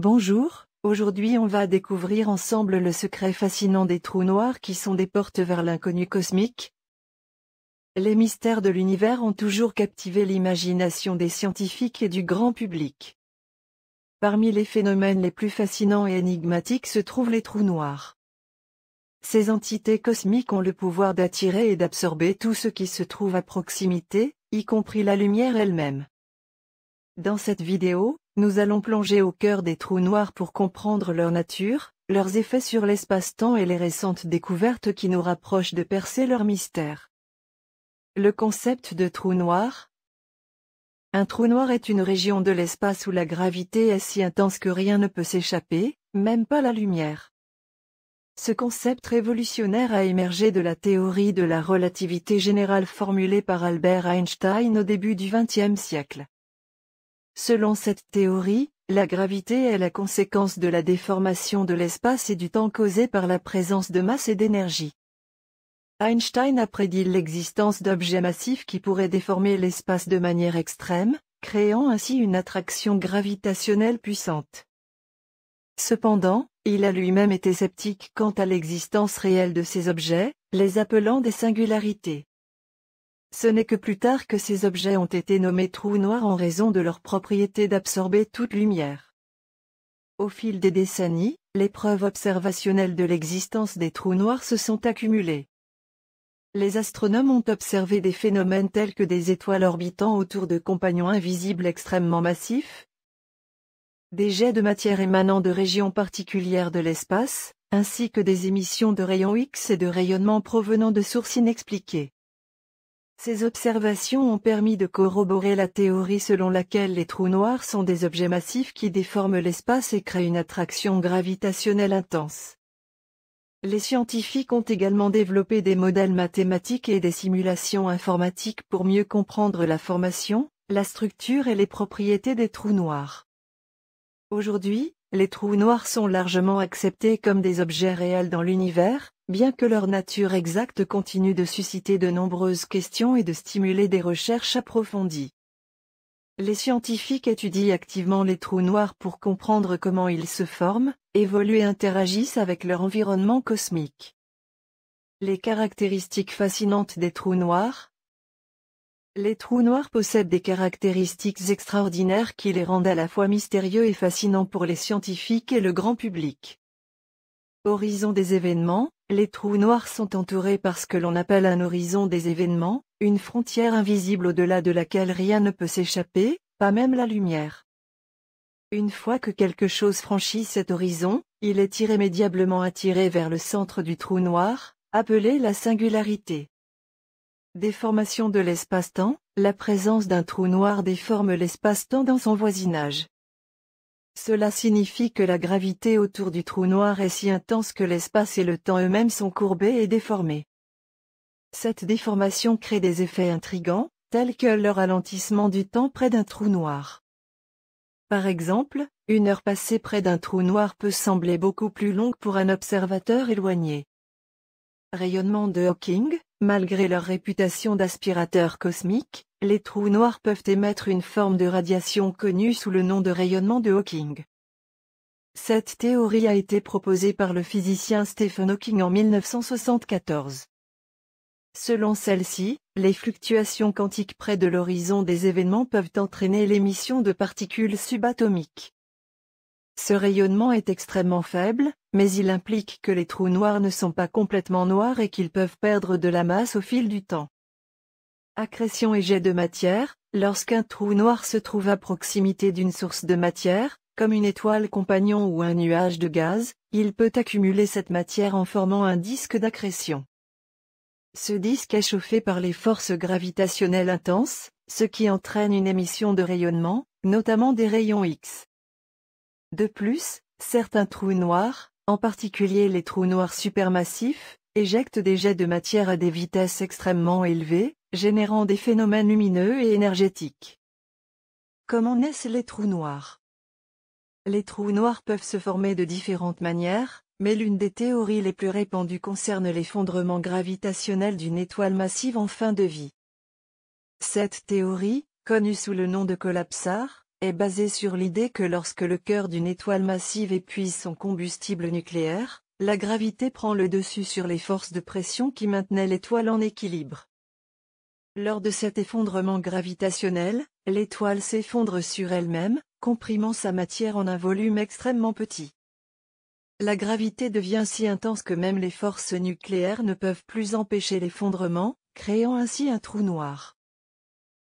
Bonjour, aujourd'hui on va découvrir ensemble le secret fascinant des trous noirs qui sont des portes vers l'inconnu cosmique. Les mystères de l'univers ont toujours captivé l'imagination des scientifiques et du grand public. Parmi les phénomènes les plus fascinants et énigmatiques se trouvent les trous noirs. Ces entités cosmiques ont le pouvoir d'attirer et d'absorber tout ce qui se trouve à proximité, y compris la lumière elle-même. Dans cette vidéo, nous allons plonger au cœur des trous noirs pour comprendre leur nature, leurs effets sur l'espace-temps et les récentes découvertes qui nous rapprochent de percer leur mystère. Le concept de trou noir. Un trou noir est une région de l'espace où la gravité est si intense que rien ne peut s'échapper, même pas la lumière. Ce concept révolutionnaire a émergé de la théorie de la relativité générale formulée par Albert Einstein au début du XXe siècle. Selon cette théorie, la gravité est la conséquence de la déformation de l'espace et du temps causée par la présence de masse et d'énergie. Einstein a prédit l'existence d'objets massifs qui pourraient déformer l'espace de manière extrême, créant ainsi une attraction gravitationnelle puissante. Cependant, il a lui-même été sceptique quant à l'existence réelle de ces objets, les appelant des singularités. Ce n'est que plus tard que ces objets ont été nommés trous noirs en raison de leur propriété d'absorber toute lumière. Au fil des décennies, les preuves observationnelles de l'existence des trous noirs se sont accumulées. Les astronomes ont observé des phénomènes tels que des étoiles orbitant autour de compagnons invisibles extrêmement massifs, des jets de matière émanant de régions particulières de l'espace, ainsi que des émissions de rayons X et de rayonnements provenant de sources inexpliquées. Ces observations ont permis de corroborer la théorie selon laquelle les trous noirs sont des objets massifs qui déforment l'espace et créent une attraction gravitationnelle intense. Les scientifiques ont également développé des modèles mathématiques et des simulations informatiques pour mieux comprendre la formation, la structure et les propriétés des trous noirs. Aujourd'hui, les trous noirs sont largement acceptés comme des objets réels dans l'univers, bien que leur nature exacte continue de susciter de nombreuses questions et de stimuler des recherches approfondies. Les scientifiques étudient activement les trous noirs pour comprendre comment ils se forment, évoluent et interagissent avec leur environnement cosmique. Les caractéristiques fascinantes des trous noirs. Les trous noirs possèdent des caractéristiques extraordinaires qui les rendent à la fois mystérieux et fascinants pour les scientifiques et le grand public. Horizon des événements, les trous noirs sont entourés par ce que l'on appelle un horizon des événements, une frontière invisible au-delà de laquelle rien ne peut s'échapper, pas même la lumière. Une fois que quelque chose franchit cet horizon, il est irrémédiablement attiré vers le centre du trou noir, appelé la singularité. Déformation de l'espace-temps, la présence d'un trou noir déforme l'espace-temps dans son voisinage. Cela signifie que la gravité autour du trou noir est si intense que l'espace et le temps eux-mêmes sont courbés et déformés. Cette déformation crée des effets intrigants, tels que le ralentissement du temps près d'un trou noir. Par exemple, une heure passée près d'un trou noir peut sembler beaucoup plus longue pour un observateur éloigné. Rayonnement de Hawking, malgré leur réputation d'aspirateurs cosmiques, les trous noirs peuvent émettre une forme de radiation connue sous le nom de rayonnement de Hawking. Cette théorie a été proposée par le physicien Stephen Hawking en 1974. Selon celle-ci, les fluctuations quantiques près de l'horizon des événements peuvent entraîner l'émission de particules subatomiques. Ce rayonnement est extrêmement faible, mais il implique que les trous noirs ne sont pas complètement noirs et qu'ils peuvent perdre de la masse au fil du temps. Accrétion et jet de matière, lorsqu'un trou noir se trouve à proximité d'une source de matière, comme une étoile compagnon ou un nuage de gaz, il peut accumuler cette matière en formant un disque d'accrétion. Ce disque est chauffé par les forces gravitationnelles intenses, ce qui entraîne une émission de rayonnement, notamment des rayons X. De plus, certains trous noirs, en particulier les trous noirs supermassifs, éjectent des jets de matière à des vitesses extrêmement élevées, générant des phénomènes lumineux et énergétiques. Comment naissent les trous noirs? Les trous noirs peuvent se former de différentes manières, mais l'une des théories les plus répandues concerne l'effondrement gravitationnel d'une étoile massive en fin de vie. Cette théorie, connue sous le nom de collapsar, est basé sur l'idée que lorsque le cœur d'une étoile massive épuise son combustible nucléaire, la gravité prend le dessus sur les forces de pression qui maintenaient l'étoile en équilibre. Lors de cet effondrement gravitationnel, l'étoile s'effondre sur elle-même, comprimant sa matière en un volume extrêmement petit. La gravité devient si intense que même les forces nucléaires ne peuvent plus empêcher l'effondrement, créant ainsi un trou noir.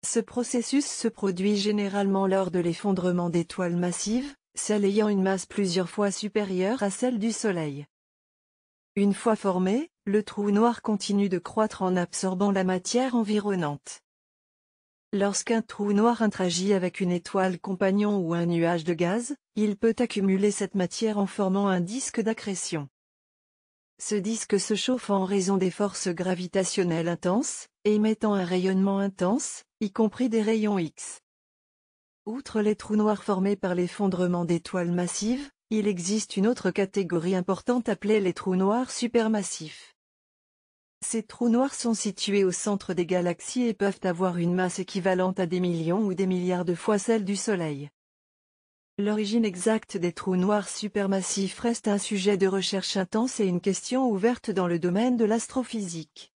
Ce processus se produit généralement lors de l'effondrement d'étoiles massives, celles ayant une masse plusieurs fois supérieure à celle du Soleil. Une fois formé, le trou noir continue de croître en absorbant la matière environnante. Lorsqu'un trou noir interagit avec une étoile compagnon ou un nuage de gaz, il peut accumuler cette matière en formant un disque d'accrétion. Ce disque se chauffe en raison des forces gravitationnelles intenses, émettant un rayonnement intense, y compris des rayons X. Outre les trous noirs formés par l'effondrement d'étoiles massives, il existe une autre catégorie importante appelée les trous noirs supermassifs. Ces trous noirs sont situés au centre des galaxies et peuvent avoir une masse équivalente à des millions ou des milliards de fois celle du Soleil. L'origine exacte des trous noirs supermassifs reste un sujet de recherche intense et une question ouverte dans le domaine de l'astrophysique.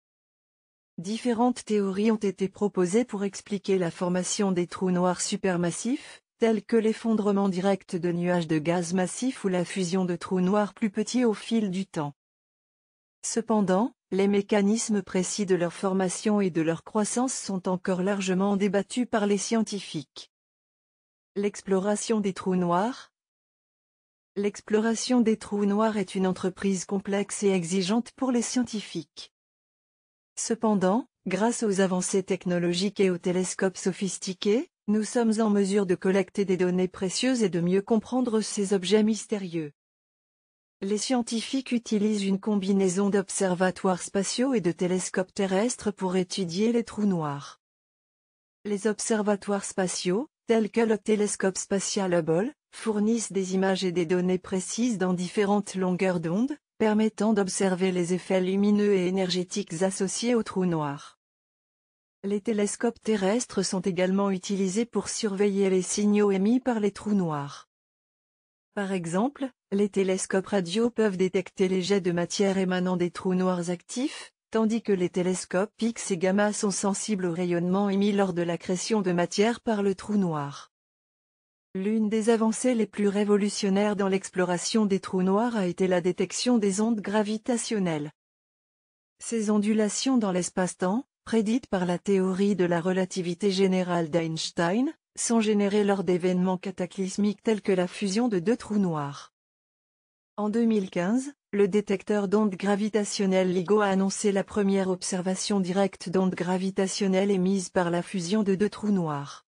Différentes théories ont été proposées pour expliquer la formation des trous noirs supermassifs, tels que l'effondrement direct de nuages de gaz massifs ou la fusion de trous noirs plus petits au fil du temps. Cependant, les mécanismes précis de leur formation et de leur croissance sont encore largement débattus par les scientifiques. L'exploration des trous noirs. L'exploration des trous noirs est une entreprise complexe et exigeante pour les scientifiques. Cependant, grâce aux avancées technologiques et aux télescopes sophistiqués, nous sommes en mesure de collecter des données précieuses et de mieux comprendre ces objets mystérieux. Les scientifiques utilisent une combinaison d'observatoires spatiaux et de télescopes terrestres pour étudier les trous noirs. Les observatoires spatiaux, tels que le télescope spatial Hubble, fournissent des images et des données précises dans différentes longueurs d'onde, permettant d'observer les effets lumineux et énergétiques associés aux trous noirs. Les télescopes terrestres sont également utilisés pour surveiller les signaux émis par les trous noirs. Par exemple, les télescopes radio peuvent détecter les jets de matière émanant des trous noirs actifs, tandis que les télescopes X et gamma sont sensibles au rayonnement émis lors de l'accrétion de matière par le trou noir. L'une des avancées les plus révolutionnaires dans l'exploration des trous noirs a été la détection des ondes gravitationnelles. Ces ondulations dans l'espace-temps, prédites par la théorie de la relativité générale d'Einstein, sont générées lors d'événements cataclysmiques tels que la fusion de deux trous noirs. En 2015, le détecteur d'ondes gravitationnelles LIGO a annoncé la première observation directe d'ondes gravitationnelles émises par la fusion de deux trous noirs.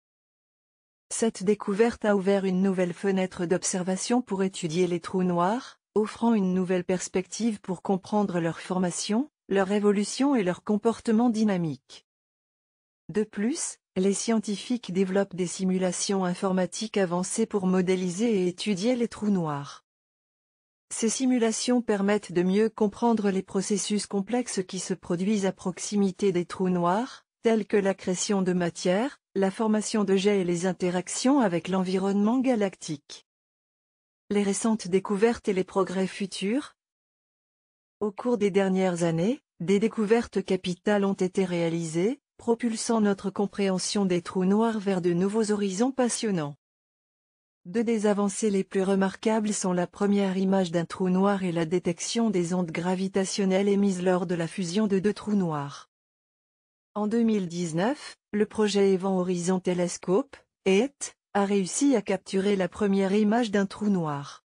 Cette découverte a ouvert une nouvelle fenêtre d'observation pour étudier les trous noirs, offrant une nouvelle perspective pour comprendre leur formation, leur évolution et leur comportement dynamique. De plus, les scientifiques développent des simulations informatiques avancées pour modéliser et étudier les trous noirs. Ces simulations permettent de mieux comprendre les processus complexes qui se produisent à proximité des trous noirs, tels que l'accrétion de matière, la formation de jets et les interactions avec l'environnement galactique. Les récentes découvertes et les progrès futurs. Au cours des dernières années, des découvertes capitales ont été réalisées, propulsant notre compréhension des trous noirs vers de nouveaux horizons passionnants. Deux des avancées les plus remarquables sont la première image d'un trou noir et la détection des ondes gravitationnelles émises lors de la fusion de deux trous noirs. En 2019, le projet Event Horizon Telescope, ET, a réussi à capturer la première image d'un trou noir.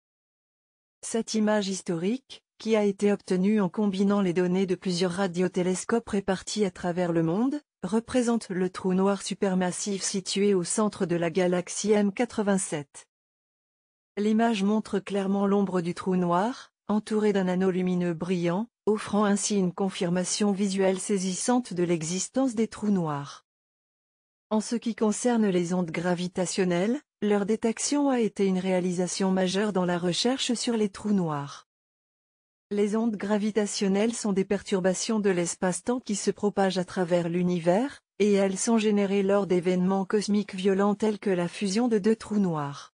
Cette image historique, qui a été obtenue en combinant les données de plusieurs radiotélescopes répartis à travers le monde, représente le trou noir supermassif situé au centre de la galaxie M87. L'image montre clairement l'ombre du trou noir, entouré d'un anneau lumineux brillant, offrant ainsi une confirmation visuelle saisissante de l'existence des trous noirs. En ce qui concerne les ondes gravitationnelles, leur détection a été une réalisation majeure dans la recherche sur les trous noirs. Les ondes gravitationnelles sont des perturbations de l'espace-temps qui se propagent à travers l'univers, et elles sont générées lors d'événements cosmiques violents tels que la fusion de deux trous noirs.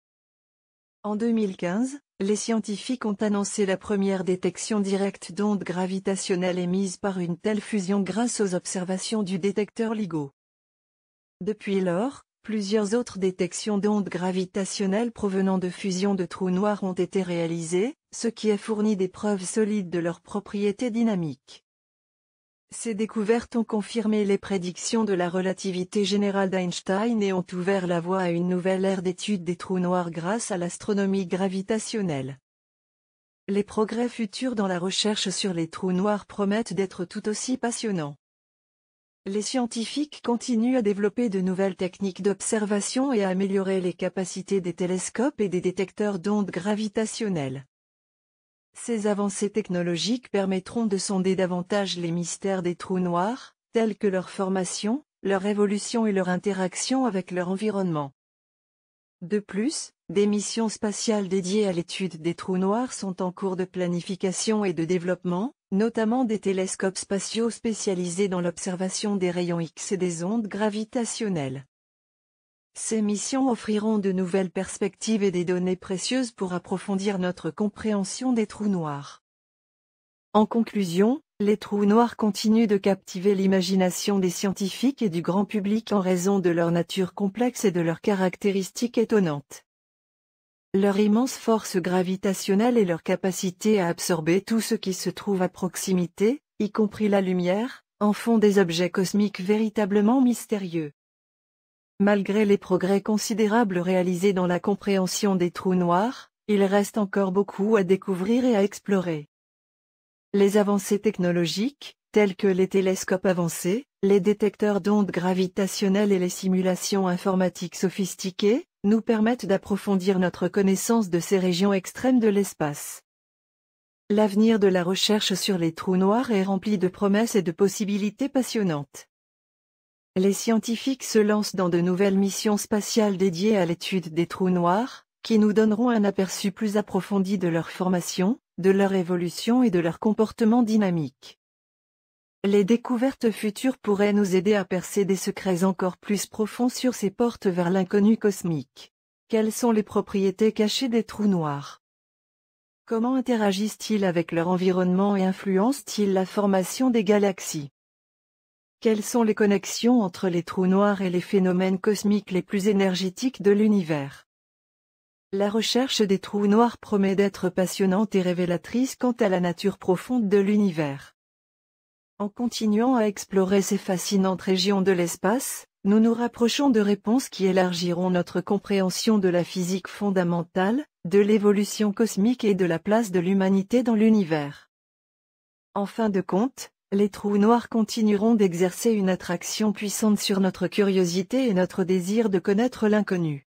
En 2015, les scientifiques ont annoncé la première détection directe d'ondes gravitationnelles émises par une telle fusion grâce aux observations du détecteur LIGO. Depuis lors, plusieurs autres détections d'ondes gravitationnelles provenant de fusions de trous noirs ont été réalisées, ce qui a fourni des preuves solides de leurs propriétés dynamiques. Ces découvertes ont confirmé les prédictions de la relativité générale d'Einstein et ont ouvert la voie à une nouvelle ère d'étude des trous noirs grâce à l'astronomie gravitationnelle. Les progrès futurs dans la recherche sur les trous noirs promettent d'être tout aussi passionnants. Les scientifiques continuent à développer de nouvelles techniques d'observation et à améliorer les capacités des télescopes et des détecteurs d'ondes gravitationnelles. Ces avancées technologiques permettront de sonder davantage les mystères des trous noirs, tels que leur formation, leur évolution et leur interaction avec leur environnement. De plus, des missions spatiales dédiées à l'étude des trous noirs sont en cours de planification et de développement, notamment des télescopes spatiaux spécialisés dans l'observation des rayons X et des ondes gravitationnelles. Ces missions offriront de nouvelles perspectives et des données précieuses pour approfondir notre compréhension des trous noirs. En conclusion, les trous noirs continuent de captiver l'imagination des scientifiques et du grand public en raison de leur nature complexe et de leurs caractéristiques étonnantes. Leur immense force gravitationnelle et leur capacité à absorber tout ce qui se trouve à proximité, y compris la lumière, en font des objets cosmiques véritablement mystérieux. Malgré les progrès considérables réalisés dans la compréhension des trous noirs, il reste encore beaucoup à découvrir et à explorer. Les avancées technologiques, telles que les télescopes avancés, les détecteurs d'ondes gravitationnelles et les simulations informatiques sophistiquées, nous permettent d'approfondir notre connaissance de ces régions extrêmes de l'espace. L'avenir de la recherche sur les trous noirs est rempli de promesses et de possibilités passionnantes. Les scientifiques se lancent dans de nouvelles missions spatiales dédiées à l'étude des trous noirs, qui nous donneront un aperçu plus approfondi de leur formation, de leur évolution et de leur comportement dynamique. Les découvertes futures pourraient nous aider à percer des secrets encore plus profonds sur ces portes vers l'inconnu cosmique. Quelles sont les propriétés cachées des trous noirs? Comment interagissent-ils avec leur environnement et influencent-ils la formation des galaxies? Quelles sont les connexions entre les trous noirs et les phénomènes cosmiques les plus énergétiques de l'univers? La recherche des trous noirs promet d'être passionnante et révélatrice quant à la nature profonde de l'univers. En continuant à explorer ces fascinantes régions de l'espace, nous nous rapprochons de réponses qui élargiront notre compréhension de la physique fondamentale, de l'évolution cosmique et de la place de l'humanité dans l'univers. En fin de compte, les trous noirs continueront d'exercer une attraction puissante sur notre curiosité et notre désir de connaître l'inconnu.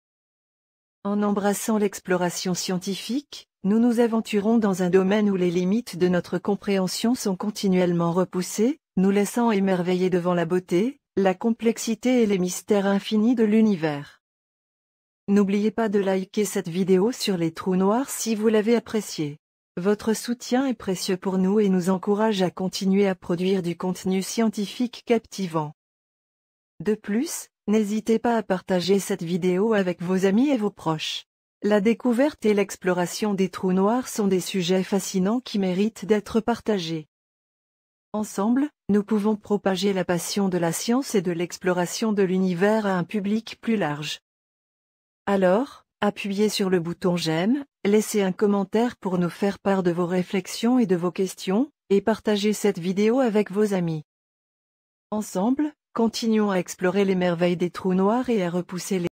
En embrassant l'exploration scientifique, nous nous aventurons dans un domaine où les limites de notre compréhension sont continuellement repoussées, nous laissant émerveiller devant la beauté, la complexité et les mystères infinis de l'univers. N'oubliez pas de liker cette vidéo sur les trous noirs si vous l'avez appréciée. Votre soutien est précieux pour nous et nous encourage à continuer à produire du contenu scientifique captivant. De plus, n'hésitez pas à partager cette vidéo avec vos amis et vos proches. La découverte et l'exploration des trous noirs sont des sujets fascinants qui méritent d'être partagés. Ensemble, nous pouvons propager la passion de la science et de l'exploration de l'univers à un public plus large. Alors, appuyez sur le bouton j'aime, laissez un commentaire pour nous faire part de vos réflexions et de vos questions, et partagez cette vidéo avec vos amis. Ensemble, continuons à explorer les merveilles des trous noirs et à repousser les